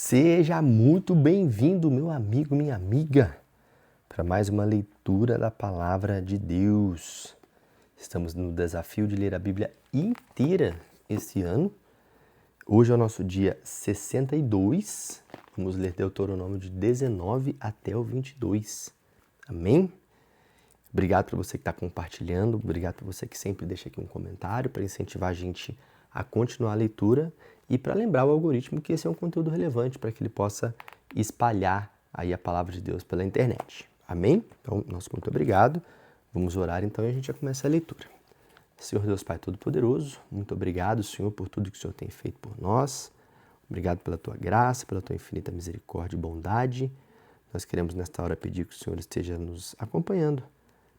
Seja muito bem-vindo, meu amigo, minha amiga, para mais uma leitura da Palavra de Deus. Estamos no desafio de ler a Bíblia inteira esse ano. Hoje é o nosso dia 62. Vamos ler Deuteronômio de 19 até o 22. Amém? Obrigado por você que está compartilhando, obrigado por você que sempre deixa aqui um comentário para incentivar a gente a continuar a leitura e para lembrar o algoritmo que esse é um conteúdo relevante para que ele possa espalhar aí a palavra de Deus pela internet. Amém? Então, nosso muito obrigado. Vamos orar então e a gente já começa a leitura. Senhor Deus Pai Todo-Poderoso, muito obrigado, Senhor, por tudo que o Senhor tem feito por nós. Obrigado pela Tua graça, pela Tua infinita misericórdia e bondade. Nós queremos nesta hora pedir que o Senhor esteja nos acompanhando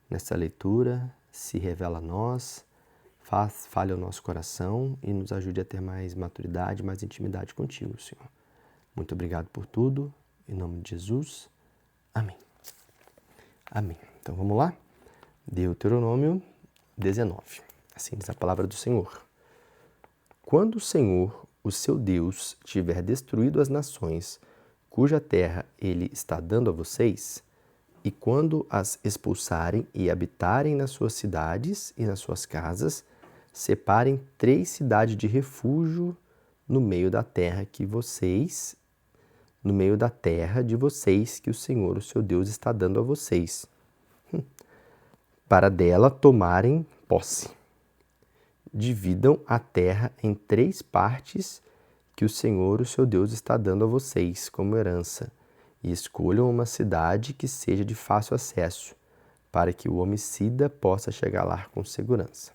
nesta leitura, se revela a nós, fale ao nosso coração e nos ajude a ter mais maturidade, mais intimidade contigo, Senhor. Muito obrigado por tudo, em nome de Jesus. Amém. Amém. Então vamos lá? Deuteronômio 19. Assim diz a palavra do Senhor. Quando o Senhor, o seu Deus, tiver destruído as nações cuja terra ele está dando a vocês, e quando as expulsarem e habitarem nas suas cidades e nas suas casas, separem 3 cidades de refúgio no meio da terra de vocês que o Senhor, o seu Deus, está dando a vocês, para dela tomarem posse. Dividam a terra em 3 partes que o Senhor, o seu Deus, está dando a vocês como herança, e escolham uma cidade que seja de fácil acesso, para que o homicida possa chegar lá com segurança.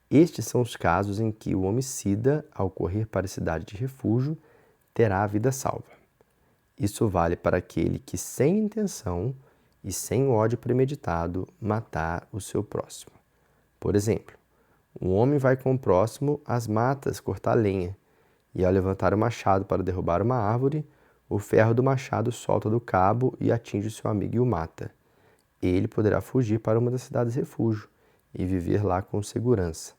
Estes são os casos em que o homicida, ao correr para a cidade de refúgio, terá a vida salva. Isso vale para aquele que, sem intenção e sem ódio premeditado, matar o seu próximo. Por exemplo, um homem vai com o próximo às matas cortar lenha, e ao levantar o machado para derrubar uma árvore, o ferro do machado solta do cabo e atinge seu amigo e o mata. Ele poderá fugir para uma das cidades de refúgio e viver lá com segurança.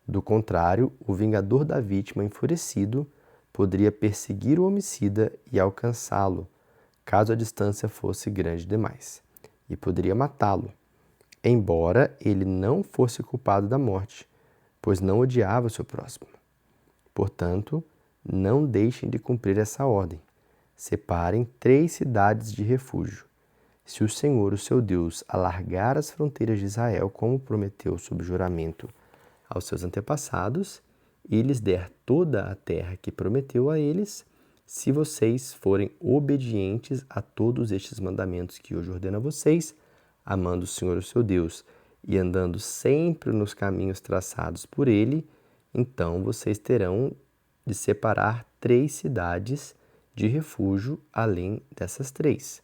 Do contrário, o vingador da vítima, enfurecido, poderia perseguir o homicida e alcançá-lo, caso a distância fosse grande demais, e poderia matá-lo, embora ele não fosse culpado da morte, pois não odiava o seu próximo. Portanto, não deixem de cumprir essa ordem. Separem 3 cidades de refúgio. Se o Senhor, o seu Deus, alargar as fronteiras de Israel, como prometeu sob juramento aos seus antepassados, e lhes der toda a terra que prometeu a eles, se vocês forem obedientes a todos estes mandamentos que hoje ordeno a vocês, amando o Senhor, o seu Deus, e andando sempre nos caminhos traçados por ele, então vocês terão de separar 3 cidades de refúgio além dessas 3.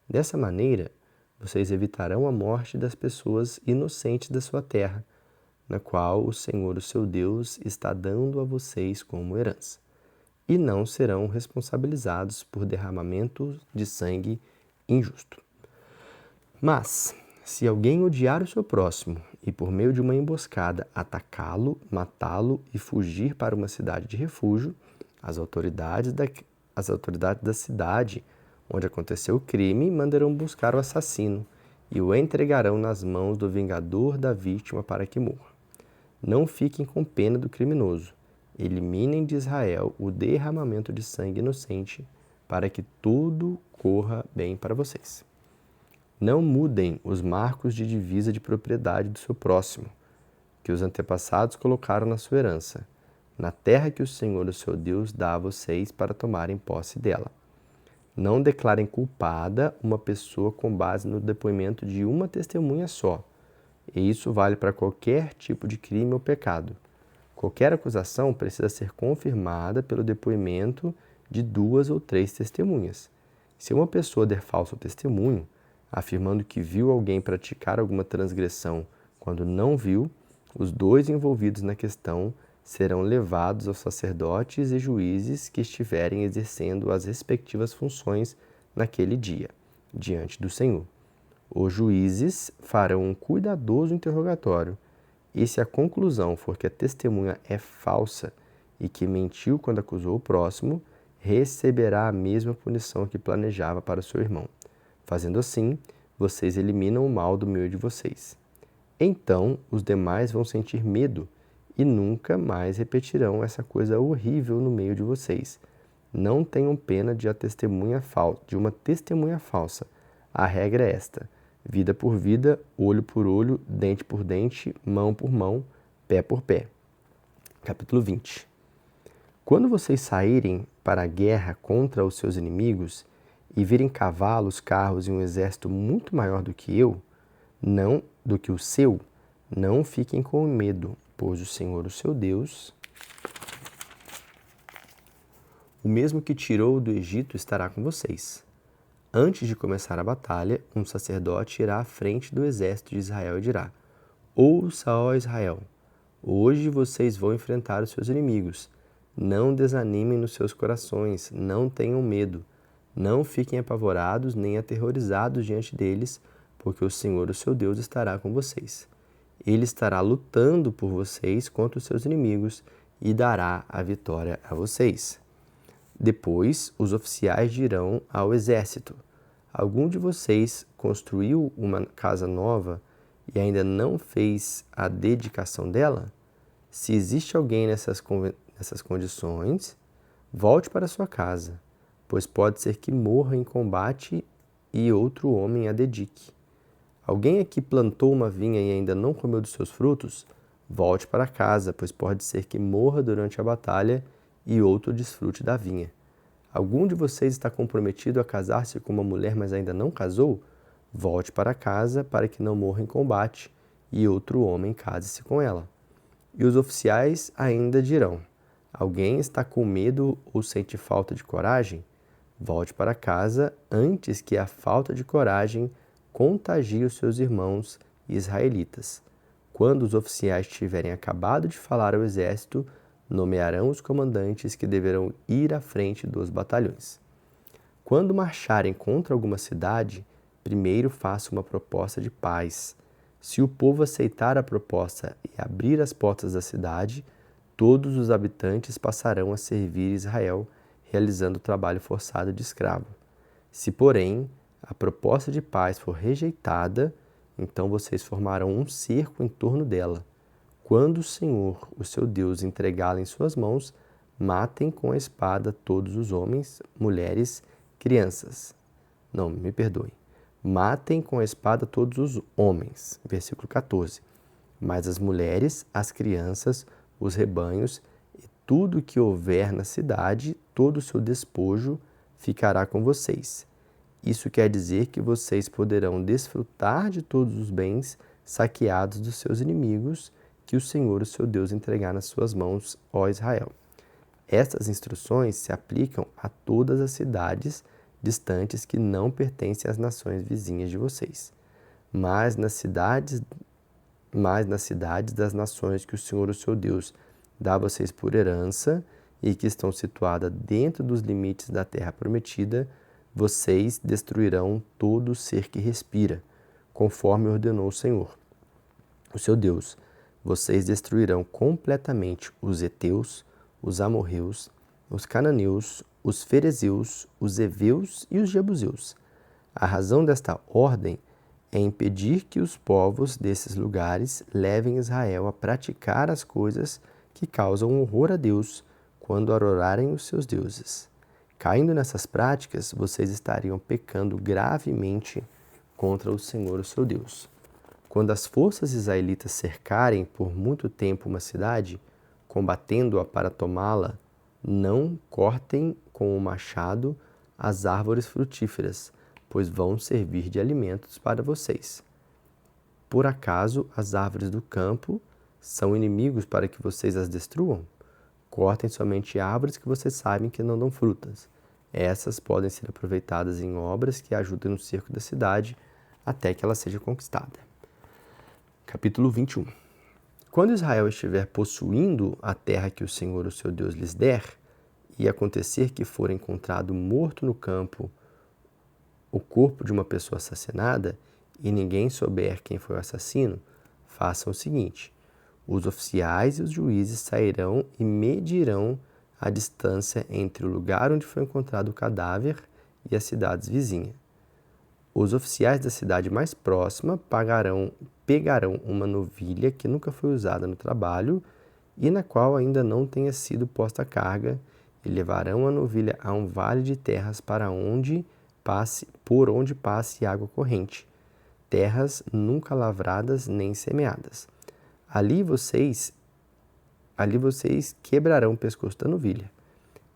Dessa maneira, vocês evitarão a morte das pessoas inocentes da sua terra, na qual o Senhor, o seu Deus, está dando a vocês como herança, e não serão responsabilizados por derramamento de sangue injusto. Mas, se alguém odiar o seu próximo e por meio de uma emboscada atacá-lo, matá-lo e fugir para uma cidade de refúgio, as autoridades da cidade onde aconteceu o crime mandarão buscar o assassino e o entregarão nas mãos do vingador da vítima para que morra. Não fiquem com pena do criminoso. Eliminem de Israel o derramamento de sangue inocente para que tudo corra bem para vocês. Não mudem os marcos de divisa de propriedade do seu próximo, que os antepassados colocaram na sua herança, na terra que o Senhor, o seu Deus, dá a vocês para tomarem posse dela. Não declarem culpada uma pessoa com base no depoimento de uma testemunha só, e isso vale para qualquer tipo de crime ou pecado. Qualquer acusação precisa ser confirmada pelo depoimento de 2 ou 3 testemunhas. Se uma pessoa der falso testemunho, afirmando que viu alguém praticar alguma transgressão quando não viu, os 2 envolvidos na questão serão levados aos sacerdotes e juízes que estiverem exercendo as respectivas funções naquele dia, diante do Senhor. Os juízes farão um cuidadoso interrogatório, e se a conclusão for que a testemunha é falsa e que mentiu quando acusou o próximo, receberá a mesma punição que planejava para o seu irmão. Fazendo assim, vocês eliminam o mal do meio de vocês. Então, os demais vão sentir medo e nunca mais repetirão essa coisa horrível no meio de vocês. Não tenham pena de uma testemunha falsa. A regra é esta: vida por vida, olho por olho, dente por dente, mão por mão, pé por pé. Capítulo 20. Quando vocês saírem para a guerra contra os seus inimigos e virem cavalos, carros e um exército muito maior do que o seu, não fiquem com medo, pois o Senhor, o seu Deus, o mesmo que tirou do Egito, estará com vocês. Antes de começar a batalha, um sacerdote irá à frente do exército de Israel e dirá: Ouça, ó Israel, hoje vocês vão enfrentar os seus inimigos. Não desanimem nos seus corações, não tenham medo. Não fiquem apavorados nem aterrorizados diante deles, porque o Senhor, o seu Deus, estará com vocês. Ele estará lutando por vocês contra os seus inimigos e dará a vitória a vocês. Depois, os oficiais dirão ao exército: Algum de vocês construiu uma casa nova e ainda não fez a dedicação dela? Se existe alguém nessas condições, volte para sua casa, pois pode ser que morra em combate e outro homem a dedique. Alguém aqui plantou uma vinha e ainda não comeu dos seus frutos? Volte para casa, pois pode ser que morra durante a batalha e outro desfrute da vinha. Algum de vocês está comprometido a casar-se com uma mulher, mas ainda não casou? Volte para casa para que não morra em combate e outro homem case-se com ela. E os oficiais ainda dirão: Alguém está com medo ou sente falta de coragem? Volte para casa antes que a falta de coragem contagie os seus irmãos israelitas. Quando os oficiais tiverem acabado de falar ao exército, nomearão os comandantes que deverão ir à frente dos batalhões. Quando marcharem contra alguma cidade, primeiro faça uma proposta de paz. Se o povo aceitar a proposta e abrir as portas da cidade, todos os habitantes passarão a servir Israel, realizando o trabalho forçado de escravo. Se, porém, a proposta de paz for rejeitada, então vocês formarão um cerco em torno dela. Quando o Senhor, o seu Deus, entregá-la em suas mãos, matem com a espada todos os homens, mulheres, crianças. Não, me perdoem. Matem com a espada todos os homens. Versículo 14. Mas as mulheres, as crianças, os rebanhos e tudo o que houver na cidade, todo o seu despojo ficará com vocês. Isso quer dizer que vocês poderão desfrutar de todos os bens saqueados dos seus inimigos que o Senhor, o seu Deus, entregar nas suas mãos, ó Israel. Estas instruções se aplicam a todas as cidades distantes que não pertencem às nações vizinhas de vocês, mas nas cidades das nações que o Senhor, o seu Deus, dá a vocês por herança e que estão situadas dentro dos limites da terra prometida, vocês destruirão todo ser que respira, conforme ordenou o Senhor, o seu Deus. Vocês destruirão completamente os heteus, os amorreus, os cananeus, os ferezeus, os heveus e os jebuseus. A razão desta ordem é impedir que os povos desses lugares levem Israel a praticar as coisas que causam horror a Deus quando adorarem os seus deuses. Caindo nessas práticas, vocês estariam pecando gravemente contra o Senhor, o seu Deus. Quando as forças israelitas cercarem por muito tempo uma cidade, combatendo-a para tomá-la, não cortem com o machado as árvores frutíferas, pois vão servir de alimentos para vocês. Por acaso as árvores do campo são inimigos para que vocês as destruam? Cortem somente árvores que vocês sabem que não dão frutas. Essas podem ser aproveitadas em obras que ajudem no cerco da cidade até que ela seja conquistada. Capítulo 21. Quando Israel estiver possuindo a terra que o Senhor, o seu Deus, lhes der, e acontecer que for encontrado morto no campo o corpo de uma pessoa assassinada, e ninguém souber quem foi o assassino, façam o seguinte: os oficiais e os juízes sairão e medirão a distância entre o lugar onde foi encontrado o cadáver e as cidades vizinhas. Os oficiais da cidade mais próxima pegarão uma novilha que nunca foi usada no trabalho e na qual ainda não tenha sido posta carga, e levarão a novilha a um vale de terras por onde passe água corrente, terras nunca lavradas nem semeadas. Ali vocês quebrarão o pescoço da novilha.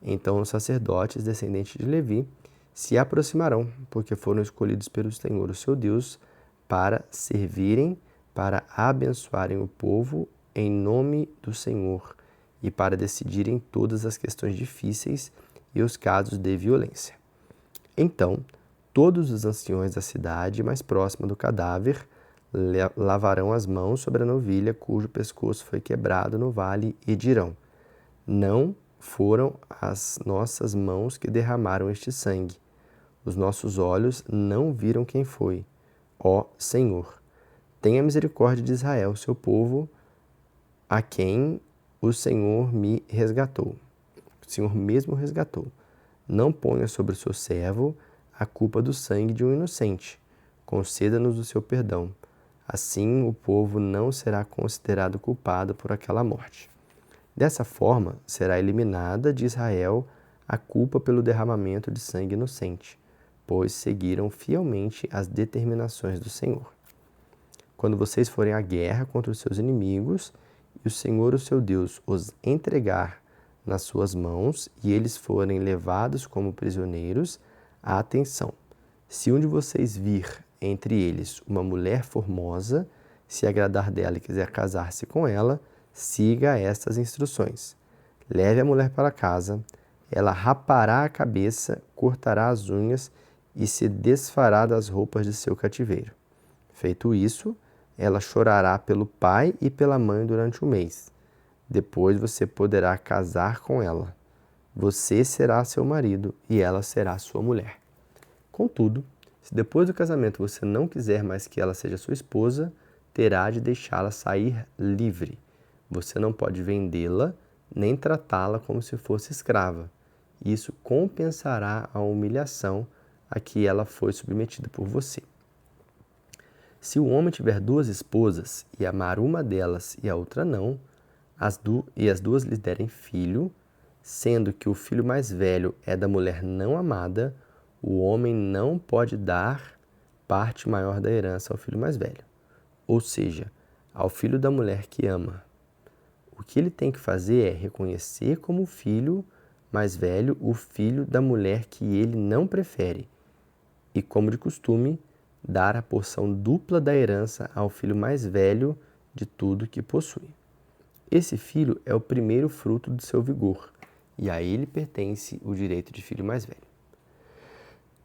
Então os sacerdotes, descendentes de Levi, se aproximarão, porque foram escolhidos pelo Senhor, o seu Deus, para servirem, para abençoarem o povo em nome do Senhor e para decidirem todas as questões difíceis e os casos de violência. Então, todos os anciões da cidade mais próxima do cadáver lavarão as mãos sobre a novilha cujo pescoço foi quebrado no vale e dirão: não foram as nossas mãos que derramaram este sangue. Os nossos olhos não viram quem foi. Ó Senhor, tenha misericórdia de Israel, seu povo, a quem o Senhor me resgatou. O Senhor mesmo resgatou. Não ponha sobre o seu servo a culpa do sangue de um inocente. Conceda-nos o seu perdão. Assim o povo não será considerado culpado por aquela morte. Dessa forma, será eliminada de Israel a culpa pelo derramamento de sangue inocente, pois seguiram fielmente as determinações do Senhor. Quando vocês forem à guerra contra os seus inimigos, e o Senhor, o seu Deus, os entregar nas suas mãos, e eles forem levados como prisioneiros, atenção! Se um de vocês vir entre eles uma mulher formosa, se agradar dela e quiser casar-se com ela, siga estas instruções. Leve a mulher para casa, ela rapará a cabeça, cortará as unhas e se desfará das roupas de seu cativeiro. Feito isso, ela chorará pelo pai e pela mãe durante um mês. Depois você poderá casar com ela. Você será seu marido e ela será sua mulher. Contudo, se depois do casamento você não quiser mais que ela seja sua esposa, terá de deixá-la sair livre. Você não pode vendê-la nem tratá-la como se fosse escrava. Isso compensará a humilhação a que ela foi submetida por você. Se o homem tiver duas esposas e amar uma delas e a outra não, e as duas lhe derem filho, sendo que o filho mais velho é da mulher não amada, o homem não pode dar parte maior da herança ao filho mais velho, ou seja, ao filho da mulher que ama. O que ele tem que fazer é reconhecer como filho mais velho o filho da mulher que ele não prefere e, como de costume, dar a porção dupla da herança ao filho mais velho de tudo que possui. Esse filho é o primeiro fruto do seu vigor, e a ele pertence o direito de filho mais velho.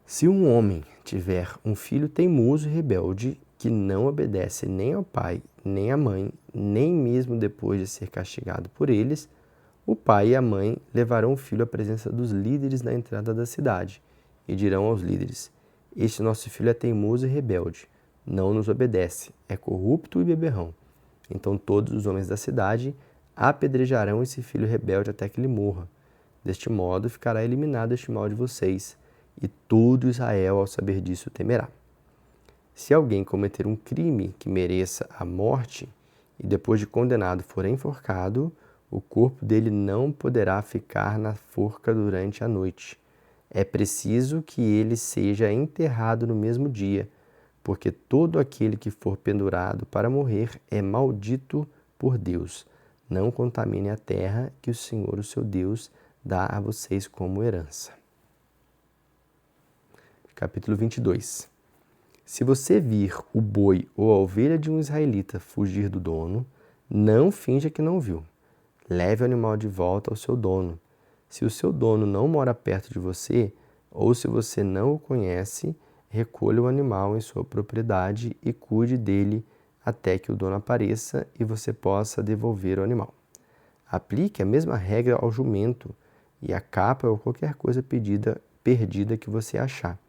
Se um homem tiver um filho teimoso e rebelde, que não obedece nem ao pai, nem à mãe, nem mesmo depois de ser castigado por eles, o pai e a mãe levarão o filho à presença dos líderes na entrada da cidade e dirão aos líderes: este nosso filho é teimoso e rebelde, não nos obedece, é corrupto e beberrão. Então todos os homens da cidade apedrejarão esse filho rebelde até que ele morra. Deste modo ficará eliminado este mal de vocês, e todo Israel, ao saber disso, temerá. Se alguém cometer um crime que mereça a morte, e depois de condenado for enforcado, o corpo dele não poderá ficar na forca durante a noite. É preciso que ele seja enterrado no mesmo dia, porque todo aquele que for pendurado para morrer é maldito por Deus. Não contamine a terra que o Senhor, o seu Deus, dá a vocês como herança. Capítulo 22. Se você vir o boi ou a ovelha de um israelita fugir do dono, não finja que não viu. Leve o animal de volta ao seu dono. Se o seu dono não mora perto de você, ou se você não o conhece, recolha o animal em sua propriedade e cuide dele até que o dono apareça e você possa devolver o animal. Aplique a mesma regra ao jumento e à capa ou qualquer coisa perdida que você achar.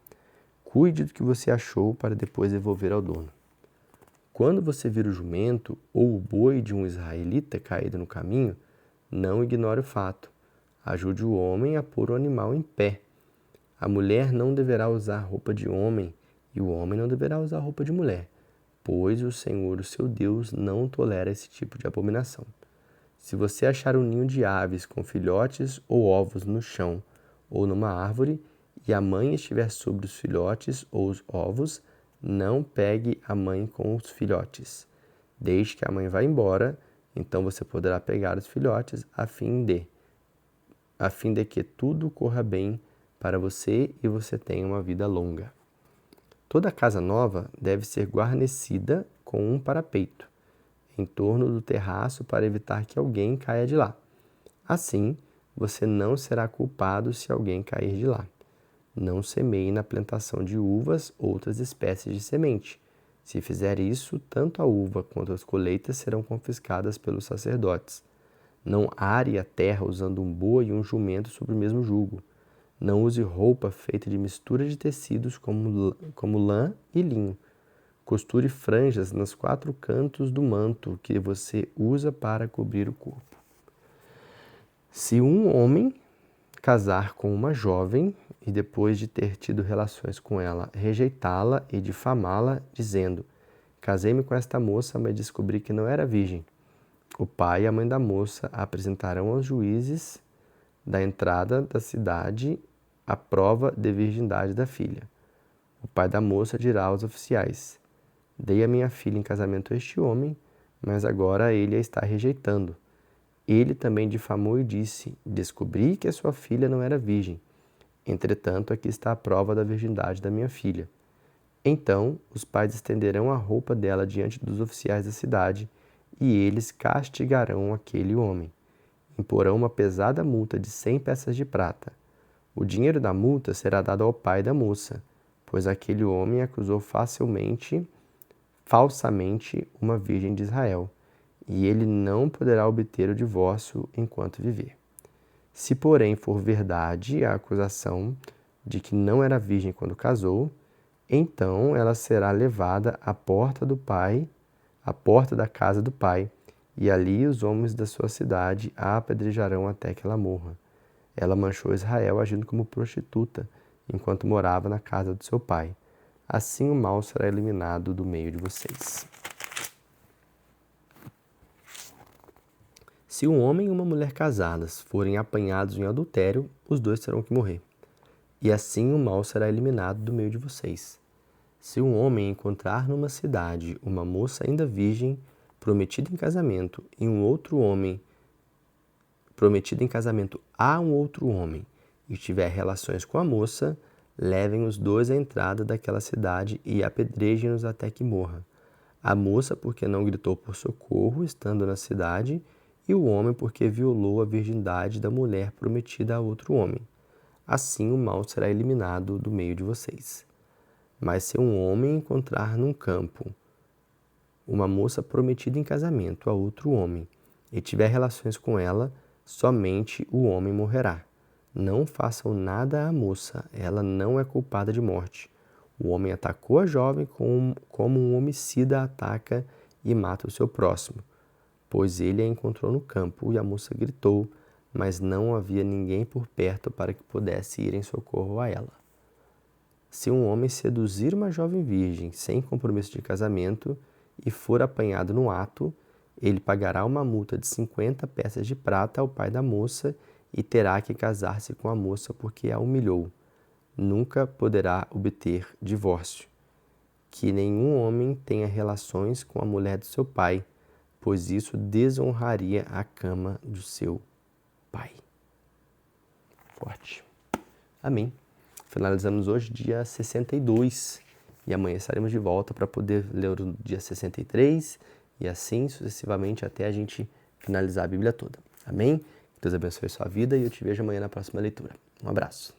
Cuide do que você achou para depois devolver ao dono. Quando você vir o jumento ou o boi de um israelita caído no caminho, não ignore o fato. Ajude o homem a pôr o animal em pé. A mulher não deverá usar roupa de homem, e o homem não deverá usar roupa de mulher, pois o Senhor, o seu Deus, não tolera esse tipo de abominação. Se você achar um ninho de aves com filhotes ou ovos no chão ou numa árvore, e a mãe estiver sobre os filhotes ou os ovos, não pegue a mãe com os filhotes. Deixe que a mãe vá embora, então você poderá pegar os filhotes a fim de que tudo corra bem para você e você tenha uma vida longa. Toda casa nova deve ser guarnecida com um parapeito em torno do terraço para evitar que alguém caia de lá. Assim, você não será culpado se alguém cair de lá. Não semeie na plantação de uvas outras espécies de semente. Se fizer isso, tanto a uva quanto as colheitas serão confiscadas pelos sacerdotes. Não are a terra usando um boi e um jumento sobre o mesmo jugo. Não use roupa feita de mistura de tecidos como lã e linho. Costure franjas nos 4 cantos do manto que você usa para cobrir o corpo. Se um homem casar com uma jovem e depois de ter tido relações com ela, rejeitá-la e difamá-la, dizendo: casei-me com esta moça, mas descobri que não era virgem, o pai e a mãe da moça apresentarão aos juízes da entrada da cidade a prova de virgindade da filha. O pai da moça dirá aos oficiais: dei a minha filha em casamento a este homem, mas agora ele a está rejeitando. Ele também difamou e disse: descobri que a sua filha não era virgem. Entretanto, aqui está a prova da virgindade da minha filha. Então, os pais estenderão a roupa dela diante dos oficiais da cidade, e eles castigarão aquele homem. Imporão uma pesada multa de 100 peças de prata. O dinheiro da multa será dado ao pai da moça, pois aquele homem acusou falsamente uma virgem de Israel, e ele não poderá obter o divórcio enquanto viver. Se, porém, for verdade a acusação de que não era virgem quando casou, então ela será levada à porta da casa do pai, e ali os homens da sua cidade a apedrejarão até que ela morra. Ela manchou Israel agindo como prostituta, enquanto morava na casa do seu pai. Assim o mal será eliminado do meio de vocês. Se um homem e uma mulher casadas forem apanhados em adultério, os dois terão que morrer. E assim o mal será eliminado do meio de vocês. Se um homem encontrar numa cidade uma moça ainda virgem, prometida em casamento, e um outro homem prometida em casamento a um outro homem, e tiver relações com a moça, levem os dois à entrada daquela cidade e apedrejem-nos até que morra. A moça porque não gritou por socorro estando na cidade, e o homem porque violou a virgindade da mulher prometida a outro homem. Assim o mal será eliminado do meio de vocês. Mas se um homem encontrar num campo uma moça prometida em casamento a outro homem, e tiver relações com ela, somente o homem morrerá. Não façam nada à moça, ela não é culpada de morte. O homem atacou a jovem como um homicida ataca e mata o seu próximo, pois ele a encontrou no campo, e a moça gritou, mas não havia ninguém por perto para que pudesse ir em socorro a ela. Se um homem seduzir uma jovem virgem sem compromisso de casamento e for apanhado no ato, ele pagará uma multa de 50 peças de prata ao pai da moça e terá que casar-se com a moça porque a humilhou. Nunca poderá obter divórcio. Que nenhum homem tenha relações com a mulher do seu pai, pois isso desonraria a cama do seu pai. Forte. Amém. Finalizamos hoje dia 62 e amanhã estaremos de volta para poder ler o dia 63 e assim sucessivamente até a gente finalizar a Bíblia toda. Amém? Que Deus abençoe a sua vida e eu te vejo amanhã na próxima leitura. Um abraço.